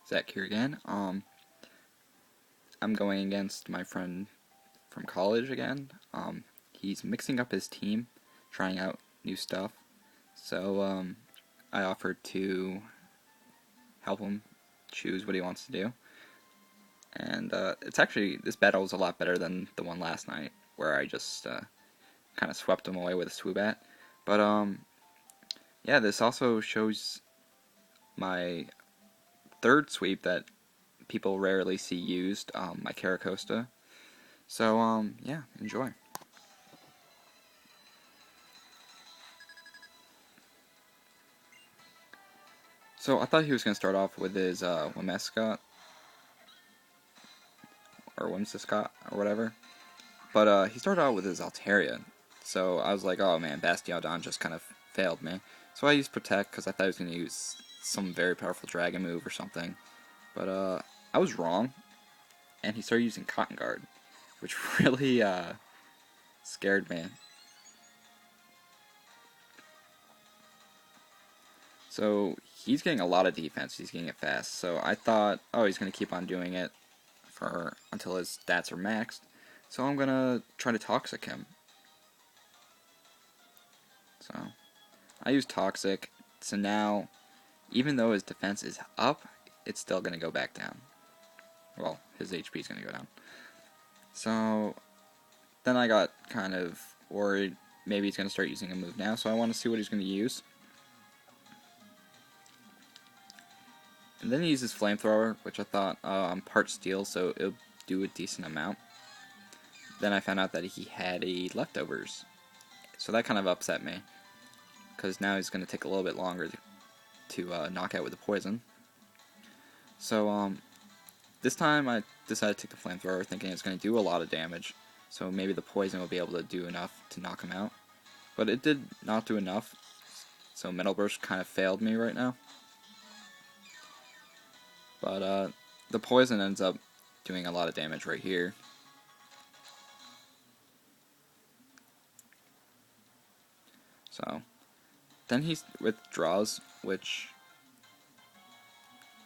Zach here again. I'm going against my friend from college again. He's mixing up his team, trying out new stuff. So, I offered to help him choose what he wants to do. And it's actually, this battle is a lot better than the one last night, where I just kind of swept him away with a Swoobat. But, yeah, this also shows my third sweep that people rarely see used, my Caracosta. So, yeah, enjoy. So I thought he was going to start off with his Wimescott, or Whimsicott, or whatever. But he started out with his Altaria. So I was like, oh man, Bastiodon just kind of failed me. So I used Protect because I thought he was going to use some very powerful Dragon move or something. But I was wrong, and he started using Cotton Guard, which really scared me. So he's getting a lot of defense. He's getting it fast. So I thought, oh, he's going to keep on doing it for until his stats are maxed. So I'm going to try to Toxic him. So I use Toxic. So now, even though his defense is up, it's still going to go back down. Well, his HP is going to go down. So then I got kind of worried. Maybe he's going to start using a move now. So I want to see what he's going to use. And then he uses Flamethrower, which I thought, I'm part steel, so it'll do a decent amount. Then I found out that he had a Leftovers. So that kind of upset me, because now he's going to take a little bit longer to knock out with the poison. So, this time I decided to take the Flamethrower, thinking it's going to do a lot of damage, so maybe the poison will be able to do enough to knock him out. But it did not do enough, so Metal Burst kind of failed me right now. But the poison ends up doing a lot of damage right here. So then he withdraws, which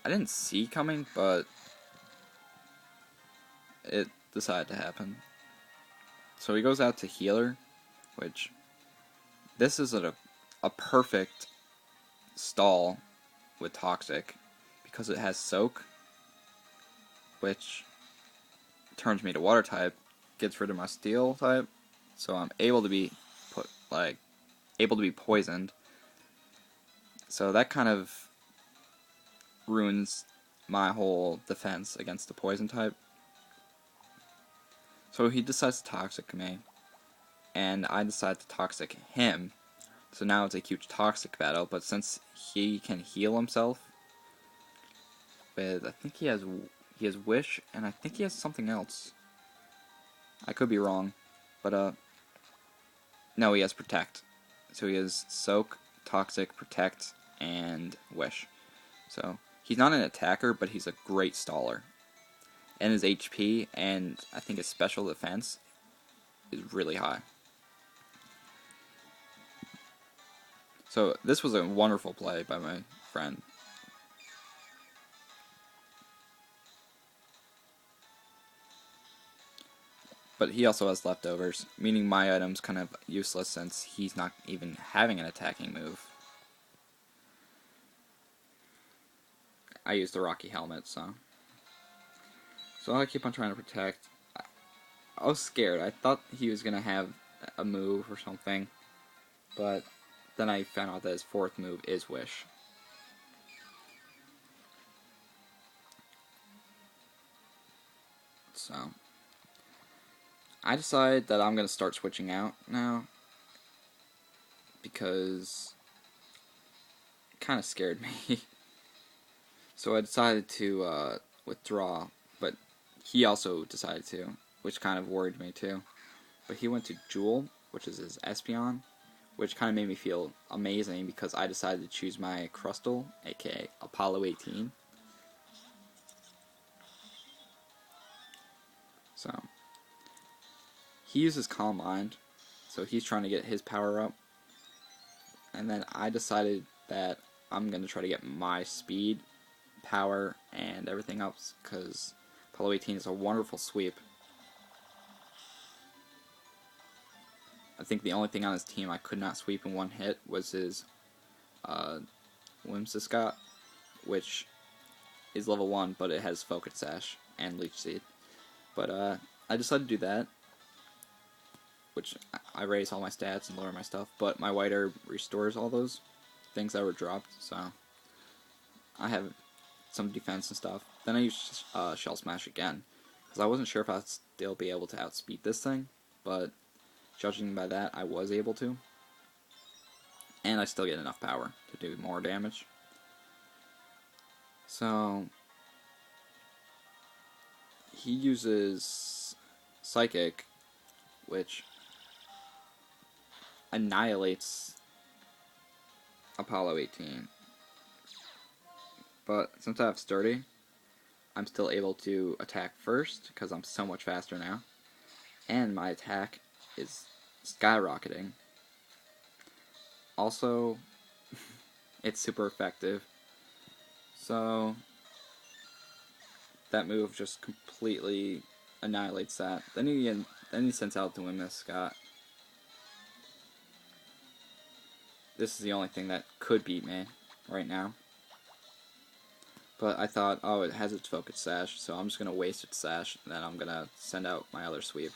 I didn't see coming, but it decided to happen. So he goes out to Healer, which this is a perfect stall with Toxic, because it has Soak, which turns me to Water type, gets rid of my Steel type, so I'm able to be poisoned. So that kind of ruins my whole defense against the poison type. So he decides to Toxic me, and I decide to Toxic him. So now it's a huge Toxic battle, but since he can heal himself with, I think he has Wish, and I think he has something else. I could be wrong, but no, he has Protect. So he has Soak, Toxic, Protect, and Wish. So he's not an attacker, but he's a great staller. And his HP and I think his special defense is really high. So this was a wonderful play by my friend. But he also has Leftovers, meaning my item's kind of useless since he's not even having an attacking move. I use the Rocky Helmet, so I keep on trying to protect. I was scared. I thought he was going to have a move or something, but then I found out that his fourth move is Wish. So I decided that I'm going to start switching out now, because it kind of scared me. So I decided to withdraw, but he also decided to, which kind of worried me too. But he went to Jewel, which is his Espeon, which kind of made me feel amazing because I decided to choose my Crustle, aka Apollo 18. So he uses Calm Mind, so he's trying to get his power up. And then I decided that I'm going to try to get my speed power and everything else, because Apollo 18 is a wonderful sweep. I think the only thing on his team I could not sweep in one hit was his Whimsicott, which is level 1, but it has Focus Sash and Leech Seed. But I decided to do that, which I raise all my stats and lower my stuff, but my White Herb restores all those things that were dropped, so I have some defense and stuff. Then I used Shell Smash again, because I wasn't sure if I'd still be able to outspeed this thing, but judging by that, I was able to. And I still get enough power to do more damage. So he uses Psychic, which annihilates Apollo 18. But since I have Sturdy, I'm still able to attack first, because I'm so much faster now. And my attack is skyrocketing. Also, it's super effective. So that move just completely annihilates that. Then he sends out the Whimsicott. This is the only thing that could beat me right now. But I thought, oh, it has its Focus Sash, so I'm just going to waste its Sash, and then I'm going to send out my other sweep.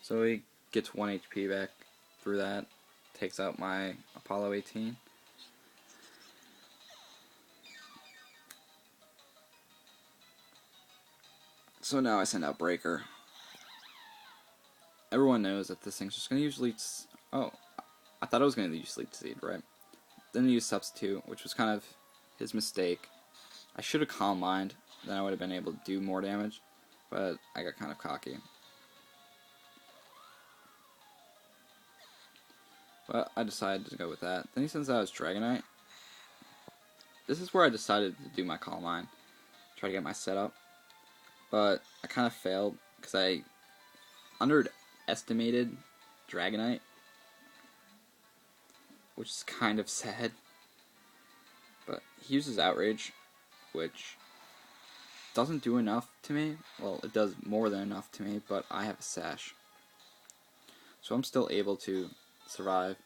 So he gets 1 HP back through that, takes out my Apollo 18. So now I send out Breaker. Everyone knows that this thing's just going to use Leech... Oh, I thought I was going to use Leech Seed, right? Then he used Substitute, which was kind of his mistake. I should have Calm Mind, then I would have been able to do more damage, but I got kind of cocky. But I decided to go with that. Then he sends out his Dragonite. This is where I decided to do my Calm Mind, try to get my setup. But I kind of failed, because I underestimated Dragonite, which is kind of sad. But he uses Outrage, which doesn't do enough to me. Well, it does more than enough to me, but I have a Sash. So I'm still able to survive.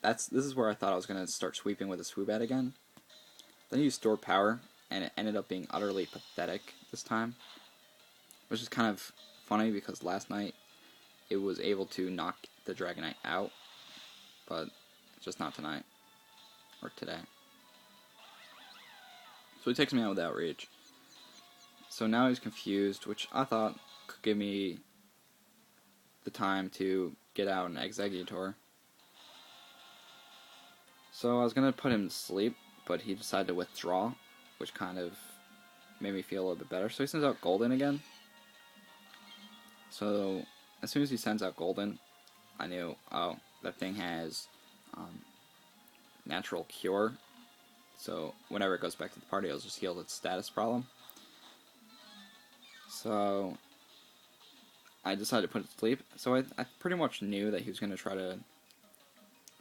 This is where I thought I was going to start sweeping with a Swoobat again. Then he used Stored Power, and it ended up being utterly pathetic this time. Which is kind of funny, because last night it was able to knock the Dragonite out, but just not tonight, or today. So he takes me out with Outrage. So now he's confused, which I thought could give me the time to get out an Exeggutor. So I was going to put him to sleep, but he decided to withdraw, which kind of made me feel a little bit better. So he sends out Golden again. So as soon as he sends out Golden, I knew, oh, that thing has Natural Cure. So whenever it goes back to the party, it'll just heal its status problem. So I decided to put it to sleep. So I pretty much knew that he was going to try to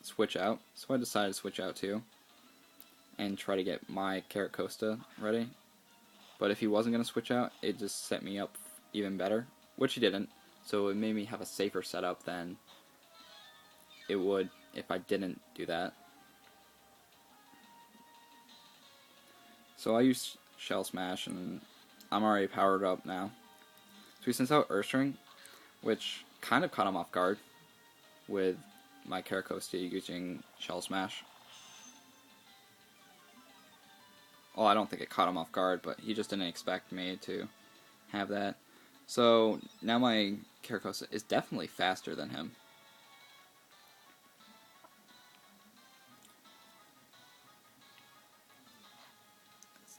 switch out. So I decided to switch out too, and try to get my Carracosta ready. But if he wasn't going to switch out, it just set me up even better, which he didn't. So it made me have a safer setup than it would if I didn't do that. So I used Shell Smash, and I'm already powered up now. So he sends out Earthstring, which kind of caught him off guard with my Carracosta using Shell Smash. Well, I don't think it caught him off guard, but he just didn't expect me to have that. So now my Carracosta is definitely faster than him.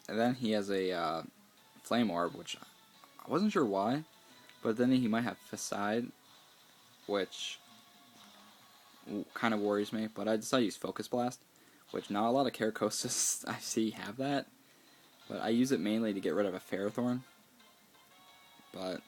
And then he has a Flame Orb, which I wasn't sure why, but then he might have Facade, which kind of worries me, but I decided to use Focus Blast, which not a lot of Carracostas I see have that, but I use it mainly to get rid of a Ferrothorn, but